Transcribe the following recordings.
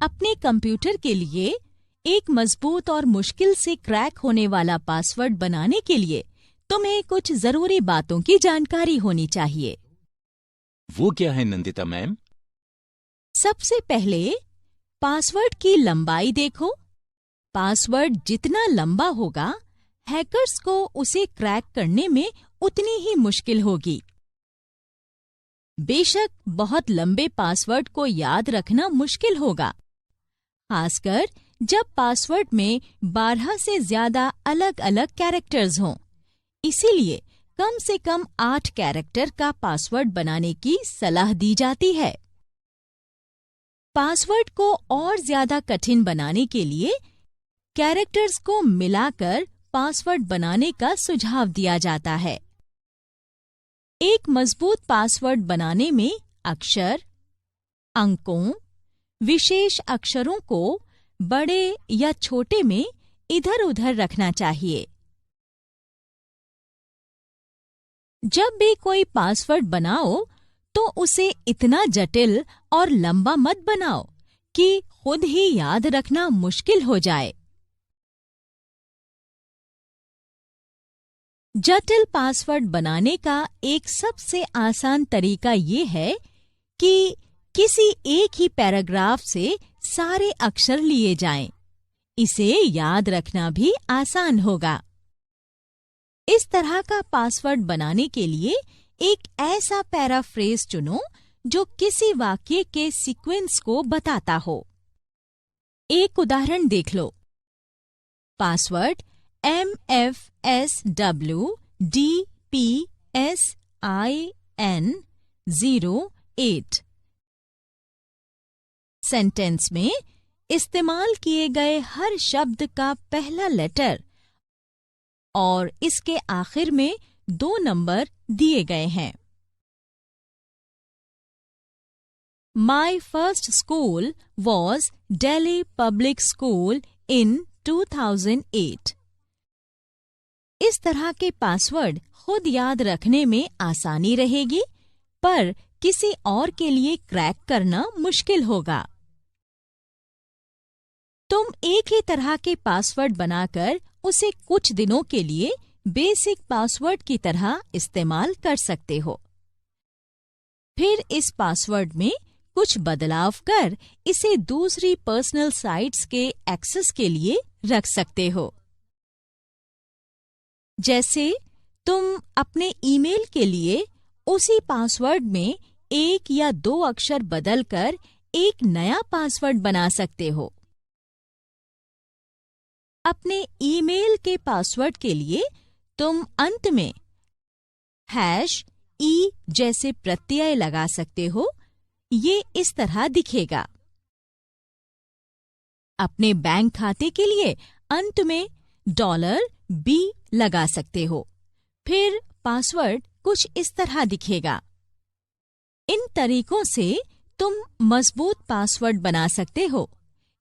अपने कंप्यूटर के लिए एक मजबूत और मुश्किल से क्रैक होने वाला पासवर्ड बनाने के लिए तुम्हें कुछ जरूरी बातों की जानकारी होनी चाहिए। वो क्या है नंदिता मैम? सबसे पहले पासवर्ड की लंबाई देखो। पासवर्ड जितना लंबा होगा, हैकर्स को उसे क्रैक करने में उतनी ही मुश्किल होगी। बेशक बहुत लंबे पासवर्ड को याद रखना मुश्किल होगा, खासकर जब पासवर्ड में 12 से ज्यादा अलग अलग कैरेक्टर्स हों। इसीलिए कम से कम 8 कैरेक्टर का पासवर्ड बनाने की सलाह दी जाती है। पासवर्ड को और ज्यादा कठिन बनाने के लिए कैरेक्टर्स को मिलाकर पासवर्ड बनाने का सुझाव दिया जाता है। एक मजबूत पासवर्ड बनाने में अक्षर, अंकों, विशेष अक्षरों को बड़े या छोटे में इधर-उधर रखना चाहिए। जब भी कोई पासवर्ड बनाओ तो उसे इतना जटिल और लंबा मत बनाओ कि खुद ही याद रखना मुश्किल हो जाए। जटिल पासवर्ड बनाने का एक सबसे आसान तरीका ये है कि किसी एक ही पैराग्राफ से सारे अक्षर लिए जाएं। इसे याद रखना भी आसान होगा। इस तरह का पासवर्ड बनाने के लिए एक ऐसा पैराफ्रेज चुनो जो किसी वाक्य के सीक्वेंस को बताता हो। एक उदाहरण देख लो। Password MFSWDPSIN08। सेंटेंस में इस्तेमाल किए गए हर शब्द का पहला लेटर और इसके आखिर में 2 नंबर दिए गए हैं। My first school was Delhi Public School in 2008। इस तरह के पासवर्ड खुद याद रखने में आसानी रहेगी, पर किसी और के लिए क्रैक करना मुश्किल होगा। तुम एक ही तरह के पासवर्ड बनाकर उसे कुछ दिनों के लिए बेसिक पासवर्ड की तरह इस्तेमाल कर सकते हो। फिर इस पासवर्ड में कुछ बदलाव कर इसे दूसरी पर्सनल साइट्स के एक्सेस के लिए रख सकते हो। जैसे तुम अपने ईमेल के लिए उसी पासवर्ड में 1 या 2 अक्षर बदलकर एक नया पासवर्ड बना सकते हो। अपने ईमेल के पासवर्ड के लिए तुम अंत में #e जैसे प्रत्यय लगा सकते हो। ये इस तरह दिखेगा। अपने बैंक खाते के लिए अंत में $B लगा सकते हो। फिर पासवर्ड कुछ इस तरह दिखेगा। इन तरीकों से तुम मजबूत पासवर्ड बना सकते हो,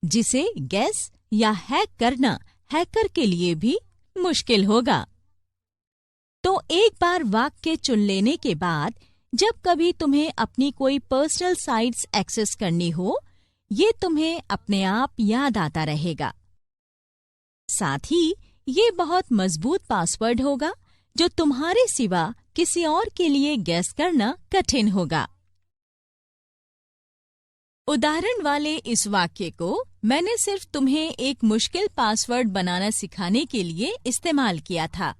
जिसे गेस या हैक करना हैकर के लिए भी मुश्किल होगा। तो एक बार वाक्य चुन लेने के बाद जब कभी तुम्हें अपनी कोई पर्सनल साइट्स एक्सेस करनी हो, ये तुम्हें अपने आप याद आता रहेगा। साथ ही ये बहुत मजबूत पासवर्ड होगा जो तुम्हारे सिवा किसी और के लिए गेस करना कठिन होगा। उदाहरण वाले इस वाक्य को मैंने सिर्फ तुम्हें एक मुश्किल पासवर्ड बनाना सिखाने के लिए इस्तेमाल किया था।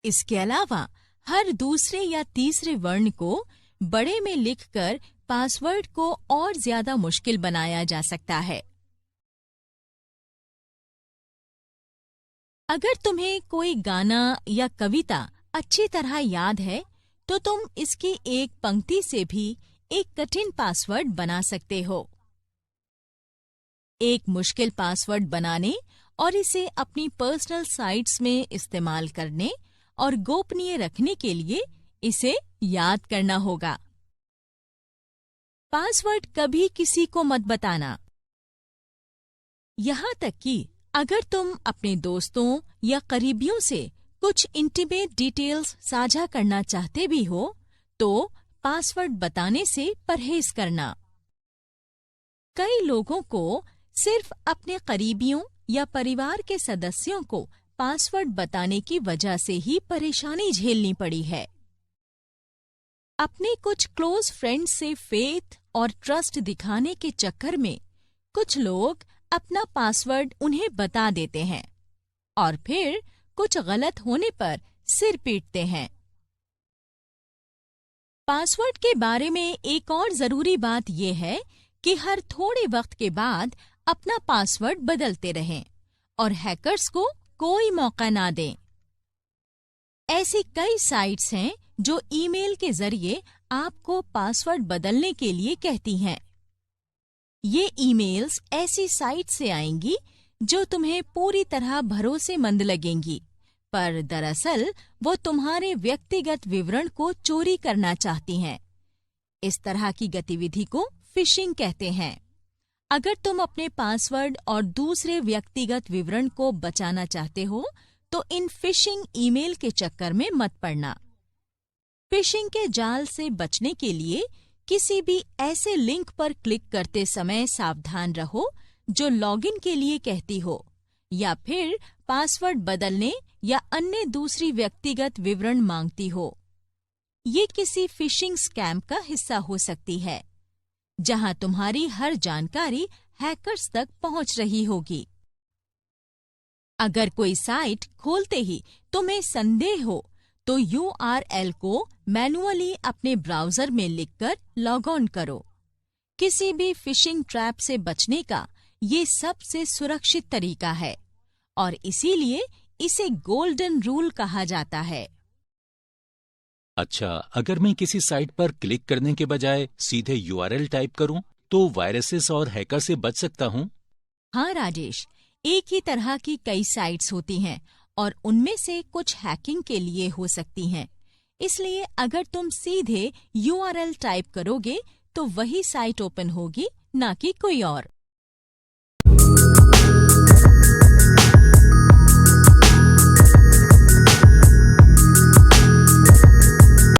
इसके अलावा हर दूसरे या तीसरे वर्ण को बड़े में लिखकर पासवर्ड को और ज्यादा मुश्किल बनाया जा सकता है। अगर तुम्हें कोई गाना या कविता अच्छी तरह याद है, तो तुम इसकी एक पंक्ति से भी एक कठिन पासवर्ड बना सकते हो। एक मुश्किल पासवर्ड बनाने और इसे अपनी पर्सनल साइट्स में इस्तेमाल करने और गोपनीय रखने के लिए इसे याद करना होगा। पासवर्ड कभी किसी को मत बताना। यहाँ तक कि अगर तुम अपने दोस्तों या करीबियों से कुछ इंटीमेट डिटेल्स साझा करना चाहते भी हो, तो पासवर्ड बताने से परहेज करना। कई लोगों को सिर्फ अपने करीबियों या परिवार के सदस्यों को पासवर्ड बताने की वजह से ही परेशानी झेलनी पड़ी है। अपने कुछ क्लोज फ्रेंड्स से फेथ और ट्रस्ट दिखाने के चक्कर में कुछ लोग अपना पासवर्ड उन्हें बता देते हैं और फिर कुछ गलत होने पर सिर पीटते हैं। पासवर्ड के बारे में एक और जरूरी बात यह है कि हर थोड़े वक्त के बाद अपना पासवर्ड बदलते रहें और हैकर्स को कोई मौका ना दें। ऐसी कई साइट्स हैं जो ईमेल के जरिए आपको पासवर्ड बदलने के लिए कहती हैं। ये ईमेल्स ऐसी साइट से आएंगी जो तुम्हें पूरी तरह भरोसेमंद लगेंगी, पर दरअसल वो तुम्हारे व्यक्तिगत विवरण को चोरी करना चाहती हैं। इस तरह की गतिविधि को फिशिंग कहते हैं। अगर तुम अपने पासवर्ड और दूसरे व्यक्तिगत विवरण को बचाना चाहते हो तो इन फिशिंग ईमेल के चक्कर में मत पड़ना। फिशिंग के जाल से बचने के लिए किसी भी ऐसे लिंक पर क्लिक करते समय सावधान रहो जो लॉगिन के लिए कहती हो या फिर पासवर्ड बदलने या अन्य दूसरी व्यक्तिगत विवरण मांगती हो। ये किसी फिशिंग स्कैम का हिस्सा हो सकती है जहां तुम्हारी हर जानकारी हैकर्स तक पहुंच रही होगी। अगर कोई साइट खोलते ही तुम्हें संदेह हो तो URL को मैन्युअली अपने ब्राउजर में लिखकर लॉग ऑन करो। किसी भी फिशिंग ट्रैप से बचने का ये सबसे सुरक्षित तरीका है और इसीलिए इसे गोल्डन रूल कहा जाता है। अच्छा, अगर मैं किसी साइट पर क्लिक करने के बजाय सीधे URL टाइप करूं तो वायरसेस और हैकर से बच सकता हूं? हाँ राजेश, एक ही तरह की कई साइट्स होती हैं और उनमें से कुछ हैकिंग के लिए हो सकती हैं। इसलिए अगर तुम सीधे URL टाइप करोगे तो वही साइट ओपन होगी, ना कि कोई और।